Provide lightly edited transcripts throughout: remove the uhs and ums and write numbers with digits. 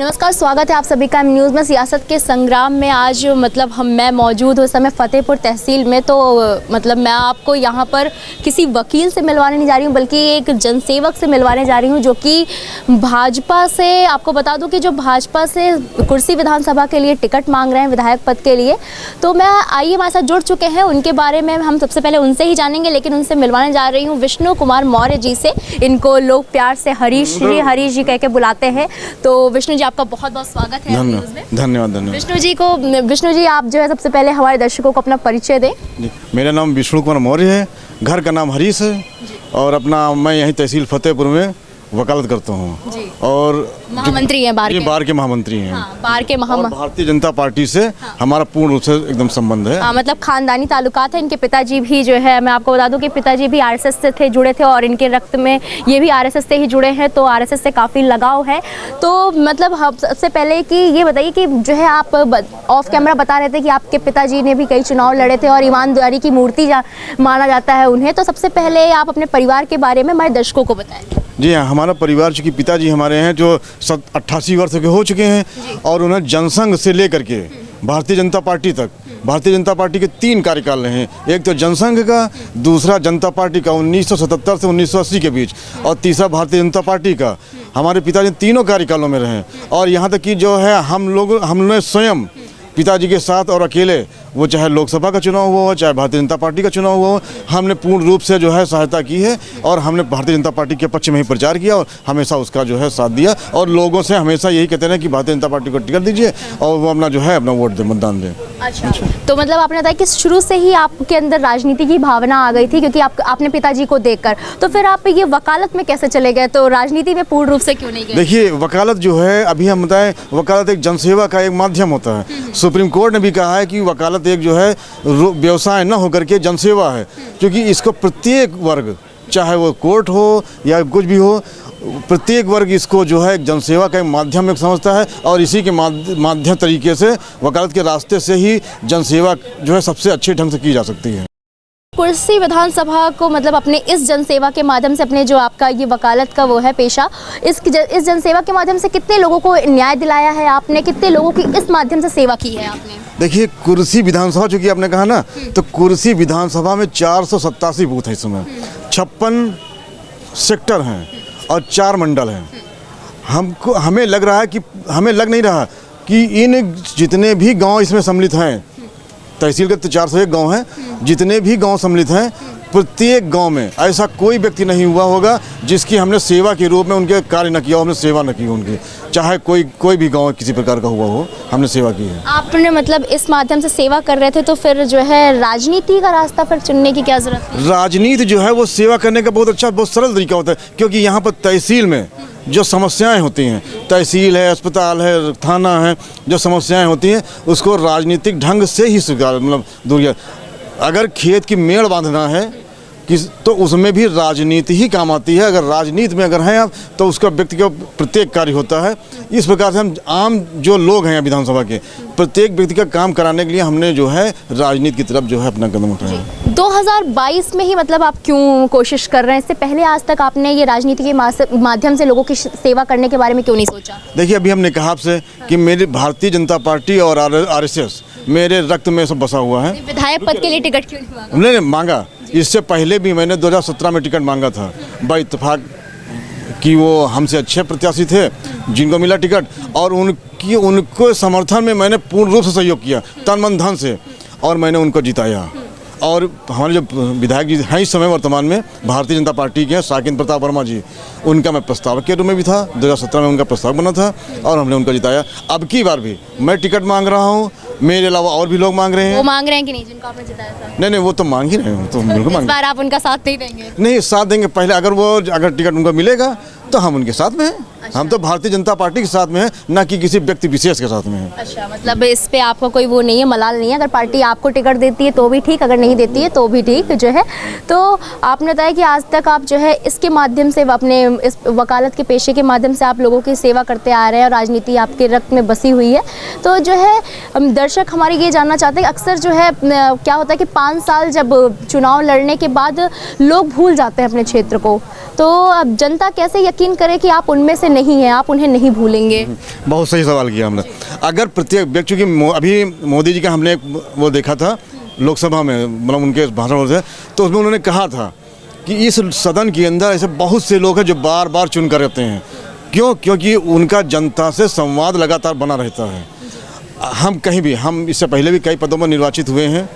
नमस्कार, स्वागत है आप सभी का न्यूज़ में। सियासत के संग्राम में आज मैं मौजूद हूँ इस समय फतेहपुर तहसील में। तो मैं आपको यहाँ पर किसी वकील से मिलवाने नहीं जा रही हूँ, बल्कि एक जनसेवक से मिलवाने जा रही हूँ, जो कि भाजपा से, आपको बता दूँ कि जो भाजपा से कुर्सी विधानसभा के लिए टिकट मांग रहे हैं, विधायक पद के लिए। तो आइए हमारे साथ जुड़ चुके हैं, उनके बारे में हम सबसे पहले उनसे ही जानेंगे, लेकिन उनसे मिलवाने जा रही हूँ विष्णु कुमार मौर्य जी से। इनको लोग प्यार से हरीश जी कह के बुलाते हैं। तो विष्णु जी, आपका बहुत बहुत स्वागत है न्यूज़ में। धन्यवाद। विष्णु जी, आप जो है सबसे पहले हमारे दर्शकों को अपना परिचय दें। मेरा नाम विष्णु कुमार मौर्य है, घर का नाम हरीश है, और मैं यहीं तहसील फतेहपुर में वकालत करता हूँ और महामंत्री हैं, बार के महामंत्री हैं। बार के भारतीय जनता पार्टी से हमारा पूर्ण रूप से एकदम संबंध है। खानदानी ताल्लुकात है। इनके पिताजी भी जो है, मैं आपको बता दूं कि पिताजी भी आरएसएस से जुड़े थे, और इनके रक्त में ये भी आरएसएस से ही जुड़े हैं, तो आरएसएस से काफ़ी लगाव है। तो सबसे पहले कि ये बताइए कि जो है आप ऑफ कैमरा बता रहे थे कि आपके पिताजी ने भी कई चुनाव लड़े थे और ईमानदारी की मूर्ति माना जाता है उन्हें। तो सबसे पहले आप अपने परिवार के बारे में हमारे दर्शकों को बताएं। जी हाँ, हमारा परिवार, चूँकि पिताजी हमारे हैं जो 88 वर्ष के हो चुके हैं, और उन्हें जनसंघ से लेकर के भारतीय जनता पार्टी तक, भारतीय जनता पार्टी के 3 कार्यकाल रहे हैं। एक तो जनसंघ का, दूसरा जनता पार्टी का 1977 से 1980 के बीच, और तीसरा भारतीय जनता पार्टी का। हमारे पिताजी तीनों कार्यकालों में रहे, और यहाँ तक कि जो है हमने स्वयं पिताजी के साथ और अकेले, वो चाहे लोकसभा का चुनाव हुआ हो, चाहे भारतीय जनता पार्टी का चुनाव हुआ हो, हमने पूर्ण रूप से जो है सहायता की है, और हमने भारतीय जनता पार्टी के पक्ष में ही प्रचार किया, और हमेशा उसका जो है साथ दिया, और लोगों से हमेशा यही कहते हैं कि भारतीय जनता पार्टी को टिकट दीजिए और वो अपना जो है अपना वोट दे, मतदान दें। अच्छा, तो आपने बताया कि शुरू से ही आपके अंदर राजनीति की भावना आ गई थी, क्योंकि आपने पिताजी को देखकर। तो फिर आप ये वकालत में कैसे चले गए? तो राजनीति में पूर्ण रूप से क्यों नहीं गए? देखिए, वकालत जो है, अभी हम बताएं, वकालत एक जनसेवा का एक माध्यम होता है। सुप्रीम कोर्ट ने भी कहा है कि वकालत एक जो है व्यवसाय न होकर के जनसेवा है, क्योंकि इसको प्रत्येक वर्ग, चाहे वो कोर्ट हो या कुछ भी हो, प्रत्येक वर्ग इसको जो है जनसेवा का एक माध्यम एक समझता है, और इसी के माध्यम तरीके से वकालत के रास्ते से ही जनसेवा जो है सबसे अच्छे ढंग से की जा सकती है। कुर्सी विधानसभा को अपने इस जनसेवा के माध्यम से, अपने जो आपका ये वकालत का वो है पेशा, इस जनसेवा के माध्यम से कितने लोगों को न्याय दिलाया है आपने? कितने लोगों की इस माध्यम से सेवा की है आपने? देखिए, कुर्सी विधानसभा चूँकि आपने कहा ना, तो कुर्सी विधानसभा में 487 बूथ है इस समय, 56 सेक्टर हैं और 4 मंडल हैं। हमें लग नहीं रहा कि इन जितने भी गांव इसमें सम्मिलित हैं, तहसील के तो 401 गांव हैं, जितने भी गांव सम्मिलित हैं, प्रत्येक गांव में ऐसा कोई व्यक्ति नहीं हुआ होगा जिसकी हमने सेवा के रूप में उनके कार्य न किया हो, हमने सेवा न की उनकी। चाहे कोई भी गांव किसी प्रकार का हुआ हो, हमने सेवा की है। आपने इस माध्यम से सेवा कर रहे थे, तो फिर जो है राजनीति का रास्ता फिर चुनने की क्या जरूरत है? राजनीति जो है वो सेवा करने का बहुत अच्छा, बहुत सरल तरीका होता है, क्योंकि यहाँ पर तहसील में जो समस्याएं होती हैं, तहसील है, अस्पताल है, थाना है, जो समस्याएं होती हैं उसको राजनीतिक ढंग से ही दूर। अगर खेत की मेड़ बांधना है तो उसमें भी राजनीति ही काम आती है। अगर राजनीति में हैं आप, तो उसका व्यक्ति का प्रत्येक कार्य होता है। इस प्रकार से हम आम जो लोग हैं विधानसभा के, प्रत्येक व्यक्ति का काम कराने के लिए हमने जो है राजनीति की तरफ जो है अपना कदम उठाया। 2022 में ही आप क्यों कोशिश कर रहे हैं? इससे पहले आज तक आपने ये राजनीति के माध्यम से लोगों की सेवा करने के बारे में क्यों नहीं सोचा? देखिए, अभी हमने कहा आपसे कि मेरी भारतीय जनता पार्टी और आरएसएस मेरे रक्त में सब बसा हुआ है। विधायक पद के लिए टिकट क्यों नहीं मांगा? नहीं मांगा, इससे पहले भी मैंने 2017 में टिकट मांगा था, बाई इत्तेफाक कि वो हमसे अच्छे प्रत्याशी थे जिनको मिला टिकट, और उनको समर्थन में मैंने पूर्ण रूप से सहयोग किया, तन मन धन से, और मैंने उनको जिताया। और हमारे जो विधायक जी हैं इस समय वर्तमान में भारतीय जनता पार्टी के हैं, साकेंद्र प्रताप वर्मा जी, उनका मैं प्रस्तावक के रूप में भी था, 2017 में उनका प्रस्ताव बना था, और हमने उनको जिताया। अब की बार भी मैं टिकट मांग रहा हूँ, मेरे अलावा और भी लोग मांग रहे हैं। वो मांग रहे हैं कि नहीं, जिनको आपने जिताया था? नहीं, वो तो मांग ही रहे हैं, तो बिल्कुल मांग। इस बार आप उनका साथ नहीं देंगे? नहीं, साथ देंगे। पहले अगर टिकट उनको मिलेगा तो हम उनके साथ में हैं। अच्छा। हम तो भारतीय जनता पार्टी के साथ में हैं, ना कि किसी व्यक्ति विशेष के साथ में हैं। अच्छा, इस पे आपका कोई वो नहीं है, मलाल नहीं है? अगर पार्टी आपको टिकट देती है तो भी ठीक, अगर नहीं देती है तो भी ठीक जो है। तो आपने बताया कि आज तक आप जो है इसके माध्यम से, अपने इस वकालत के पेशे के माध्यम से आप लोगों की सेवा करते आ रहे हैं, और राजनीति आपके रक्त में बसी हुई है। तो जो है दर्शक हमारे ये जानना चाहते हैं, अक्सर जो है क्या होता है कि 5 साल जब चुनाव लड़ने के बाद लोग भूल जाते हैं अपने क्षेत्र को, तो अब जनता कैसे यकीन करे कि आप उनमें से नहीं नहीं है, आप उन्हें नहीं भूलेंगे? बहुत सही सवाल किया हमने। अगर प्रत्येक व्यक्ति की अभी मोदी जी का हमने एक वो देखा था लोकसभा में, मतलब उनके भाषण से, तो उसमें उन्होंने कहा था कि इस सदन के अंदर ऐसे बहुत से लोग हैं जो बार बार चुन कर रहते हैं। क्यों? क्योंकि उनका जनता से संवाद लगातार बना रहता है। हम कहीं भी, हम इससे पहले भी कई पदों पर निर्वाचित हुए हैं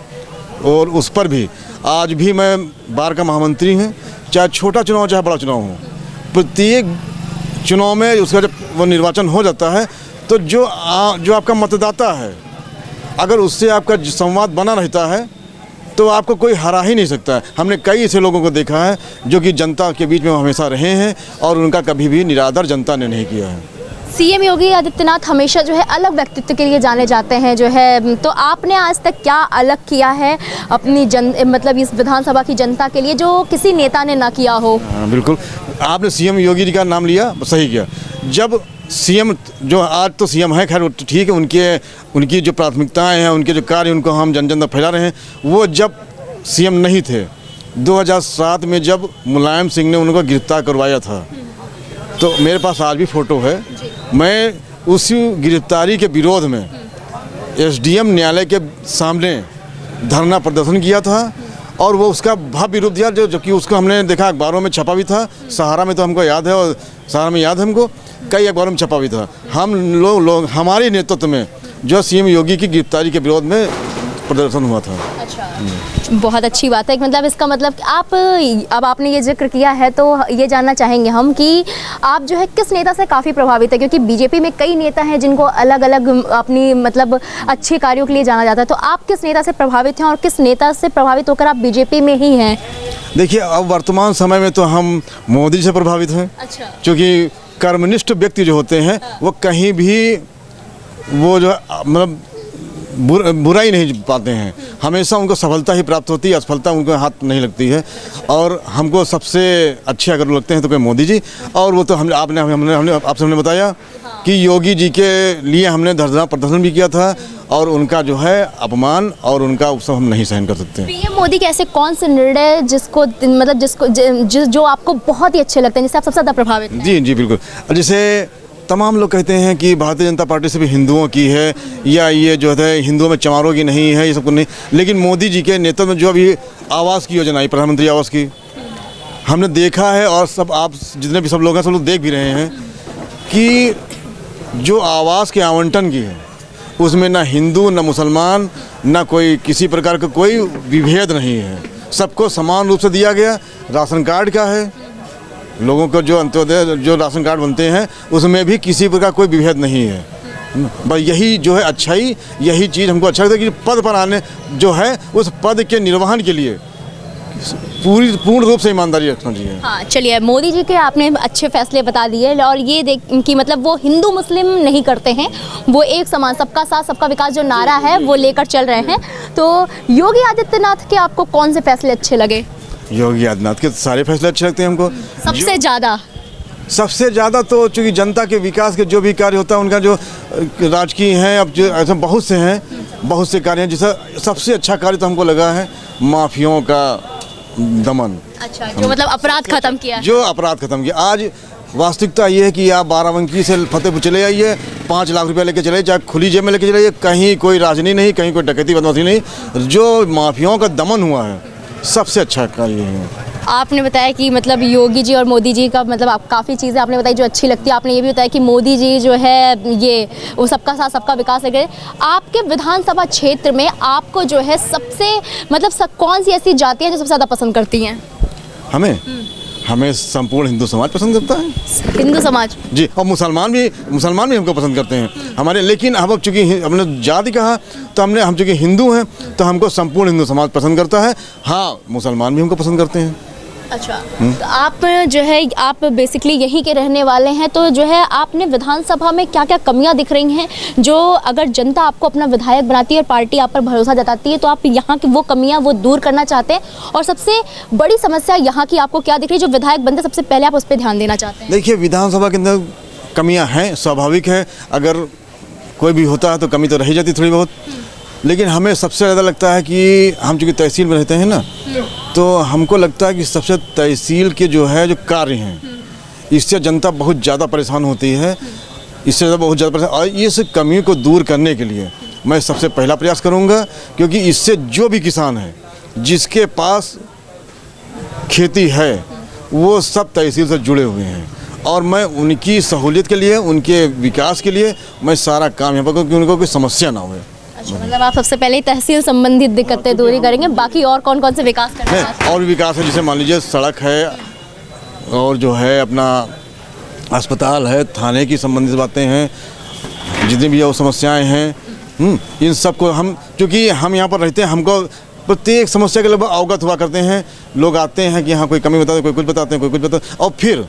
और उस पर भी आज भी मैं बार का महामंत्री हूँ, चाहे छोटा चुनाव चाहे बड़ा चुनाव हो। प्रत्येक चुनाव में उसका जब वो निर्वाचन हो जाता है तो जो आपका मतदाता है, अगर उससे आपका संवाद बना रहता है तो आपको कोई हरा ही नहीं सकता है। हमने कई ऐसे लोगों को देखा है जो कि जनता के बीच में हमेशा रहे हैं और उनका कभी भी निरादर जनता ने नहीं किया है। सीएम योगी आदित्यनाथ हमेशा जो है अलग व्यक्तित्व के लिए जाने जाते हैं जो है, तो आपने आज तक क्या अलग किया है अपनी मतलब इस विधानसभा की जनता के लिए जो किसी नेता ने ना किया हो? हाँ बिल्कुल, आपने सीएम योगी जी का नाम लिया, सही किया। जब सीएम जो आज तो सीएम है, खैर ठीक है, उनकी जो प्राथमिकताएं हैं, उनके जो कार्य, उनको हम जन जन तक फैला रहे हैं। वो जब सीएम नहीं थे 2007 में, जब मुलायम सिंह ने उनको गिरफ्तार करवाया था, तो मेरे पास आज भी फ़ोटो है। मैं उसी गिरफ्तारी के विरोध में एसडीएम न्यायालय के सामने धरना प्रदर्शन किया था और वो उसका भव्य रूप दिया, जो कि उसको हमने देखा, अखबारों में छपा भी था। सहारा में तो हमको याद है, और सहारा में याद है हमको, कई अखबारों में छपा भी था। हम लोग हमारे नेतृत्व में जो सीएम योगी की गिरफ्तारी के विरोध में प्रदर्शन हुआ था। अच्छा, बहुत अच्छी बात है। मतलब इसका मतलब आप, अब आपने ये जिक्र किया है तो ये जानना चाहेंगे हम कि आप जो है किस नेता से काफ़ी प्रभावित है, क्योंकि बीजेपी में कई नेता हैं जिनको अलग अलग अपनी मतलब अच्छे कार्यों के लिए जाना जाता है, तो आप किस नेता से प्रभावित हैं और किस नेता से प्रभावित होकर आप बीजेपी में ही हैं? देखिए, अब वर्तमान समय में तो हम मोदी से प्रभावित हैं। अच्छा। क्योंकि कर्मनिष्ठ व्यक्ति जो होते हैं वो कहीं भी वो जो मतलब बुराई नहीं पाते हैं, हमेशा उनको सफलता ही प्राप्त होती है, असफलता उनको हाथ नहीं लगती है। और हमको सबसे अच्छे अगर लगते हैं तो कोई मोदी जी, और वो तो हमने आपसे बताया कि योगी जी के लिए हमने धरना प्रदर्शन भी किया था, और उनका जो है अपमान और उनका उत्सव हम नहीं सहन कर सकते। पीएम मोदी के ऐसे कौन से निर्णय जिसको मतलब जो आपको बहुत ही अच्छे लगते हैं, जिससे आप सबसे ज़्यादा प्रभावित हैं? जी बिल्कुल। जैसे तमाम लोग कहते हैं कि भारतीय जनता पार्टी सिर्फ हिंदुओं की है, या ये जो है हिंदुओं में चमारों की नहीं है, ये सब कुछ नहीं। लेकिन मोदी जी के नेतृत्व में जो अभी आवास की योजना आई, प्रधानमंत्री आवास की, हमने देखा है, और सब आप जितने भी सब लोग हैं सब लोग देख भी रहे हैं कि जो आवास के आवंटन की है उसमें ना हिंदू ना मुसलमान ना कोई किसी प्रकार का कोई विभेद नहीं है, सबको समान रूप से दिया गया। राशन कार्ड का है, लोगों को जो अंत्योदय जो राशन कार्ड बनते हैं उसमें भी किसी प्रकार कोई विभेद नहीं है। बस यही जो है अच्छाई, यही चीज़ हमको अच्छा लगता है कि पद पर आने जो है उस पद के निर्वहन के लिए पूर्ण रूप से ईमानदारी रखना चाहिए। हाँ, चलिए, मोदी जी के आपने अच्छे फैसले बता दिए, और ये देख कि मतलब वो हिंदू मुस्लिम नहीं करते हैं, वो एक समान, सबका साथ सबका विकास जो नारा है वो लेकर चल रहे हैं। तो योगी आदित्यनाथ के आपको कौन से फैसले अच्छे लगे? योगी आदित्यनाथ के सारे फैसले अच्छे लगते हैं हमको। सबसे ज़्यादा तो चूँकि जनता के विकास के जो भी कार्य होता है, उनका जो राजकीय हैं, अब जो ऐसे बहुत से हैं, बहुत से कार्य हैं। जैसा सबसे अच्छा कार्य तो हमको लगा है माफियाओं का दमन। अच्छा, जो मतलब अपराध खत्म किया, जो अपराध खत्म किया। आज वास्तविकता ये है कि आप बाराबंकी से फतेहपुर चले आइए, 5 लाख रुपया लेके चले, चाहे खुली जेब में लेके चले, कहीं कोई राजनीति नहीं, कहीं कोई डकैती बदमाशी नहीं। जो माफियाओं का दमन हुआ है, सबसे अच्छा कार्य है। आपने बताया कि मतलब योगी जी और मोदी जी का मतलब आप काफ़ी चीज़ें आपने बताई जो अच्छी लगती है। आपने ये भी बताया कि मोदी जी जो है ये वो सबका साथ सबका विकास है। आपके विधानसभा क्षेत्र में आपको जो है सबसे मतलब कौन सी ऐसी जातियाँ जो सबसे ज़्यादा पसंद करती हैं? हमें संपूर्ण हिंदू समाज पसंद करता है। हिंदू समाज जी, और मुसलमान भी हमको पसंद करते हैं हमारे। लेकिन हम चूँकि हमने जाति कहा तो हम चूँकि हिंदू हैं तो हमको संपूर्ण हिंदू समाज पसंद करता है। हाँ, मुसलमान भी हमको पसंद करते हैं। अच्छा, तो आप जो है आप बेसिकली यहीं के रहने वाले हैं, तो जो है आपने विधानसभा में क्या क्या कमियां दिख रही हैं जो अगर जनता आपको अपना विधायक बनाती है और पार्टी आप पर भरोसा जताती है तो आप यहाँ की वो कमियां वो दूर करना चाहते हैं, और सबसे बड़ी समस्या यहाँ की आपको क्या दिख रही है जो विधायक बनते सबसे पहले आप उस पर ध्यान देना चाहते हैं? देखिए, विधानसभा के अंदर कमियाँ हैं, स्वाभाविक है, अगर कोई भी होता है तो कमी तो रह जाती थोड़ी बहुत। लेकिन हमें सबसे ज़्यादा लगता है कि हम चूँकि तहसील में रहते हैं ना, तो हमको लगता है कि सबसे तहसील के जो है जो कार्य हैं इससे जनता बहुत ज़्यादा परेशान होती है, इससे ज़्यादा बहुत ज़्यादा परेशान। और इस कमी को दूर करने के लिए मैं सबसे पहला प्रयास करूंगा, क्योंकि इससे जो भी किसान है जिसके पास खेती है वो सब तहसील से जुड़े हुए हैं, और मैं उनकी सहूलियत के लिए, उनके विकास के लिए मैं सारा काम यहाँ पर करूँ कि उनको कोई समस्या ना हो। अच्छा, मतलब आप सबसे पहले तहसील संबंधित दिक्कतें दूरी करेंगे, बाकी और कौन कौन से विकास करना चाहते हैं? और भी विकास है, जैसे मान लीजिए सड़क है, और जो है अपना अस्पताल है, थाने की संबंधित बातें हैं, जितनी भी वो समस्याएं हैं, इन सब को हम, क्योंकि हम यहाँ पर रहते हैं, हमको प्रत्येक समस्या के लगभग अवगत हुआ करते हैं। लोग आते हैं कि हाँ कोई कमी बताते हैं, कोई कुछ बताते हैं, कोई कुछ बताते हैं। और फिर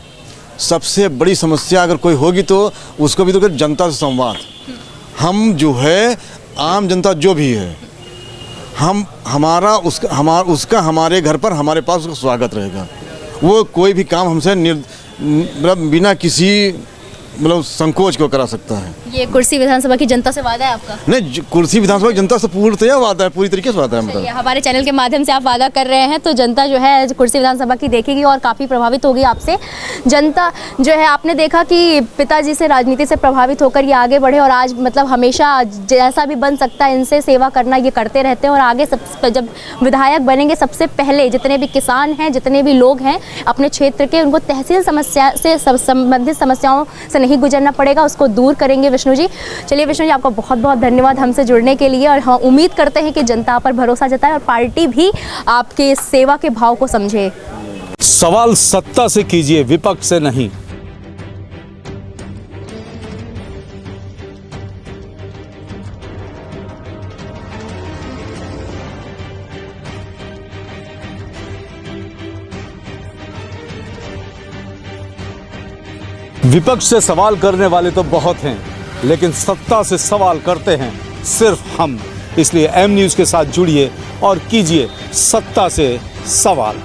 सबसे बड़ी समस्या अगर कोई होगी तो उसको भी तो जनता से संवाद, हम जो है आम जनता जो भी है, हम उसका हमारे घर पर, हमारे पास उसका स्वागत रहेगा। वो कोई भी काम हमसे मतलब बिना किसी मतलब संकोच को करा सकता है। ये कुर्सी विधानसभा की जनता से वादा है आपका? नहीं, कुर्सी विधानसभा की जनता से पूर्णतया वादा है, पूरी तरीके से वादा है। मतलब हमारे चैनल के माध्यम से आप वादा कर रहे हैं, तो जनता जो है कुर्सी विधानसभा की देखेगी और काफ़ी प्रभावित होगी आपसे। जनता जो है, आपने देखा कि पिताजी से राजनीति से प्रभावित होकर ये आगे बढ़े, और आज मतलब हमेशा जैसा भी बन सकता है इनसे सेवा करना ये करते रहते हैं। और आगे जब विधायक बनेंगे, सबसे पहले जितने भी किसान हैं, जितने भी लोग हैं अपने क्षेत्र के, उनको तहसील समस्या से संबंधित समस्याओं से नहीं गुजरना पड़ेगा, उसको दूर करेंगे विष्णु जी। चलिए विष्णु जी, आपका बहुत बहुत धन्यवाद हमसे जुड़ने के लिए, और हम उम्मीद करते हैं कि जनता पर भरोसा जताए और पार्टी भी आपके सेवा के भाव को समझे। सवाल सत्ता से कीजिए, विपक्ष से नहीं। विपक्ष से सवाल करने वाले तो बहुत हैं, लेकिन सत्ता से सवाल करते हैं सिर्फ हम। इसलिए एम न्यूज़ के साथ जुड़िए और कीजिए सत्ता से सवाल।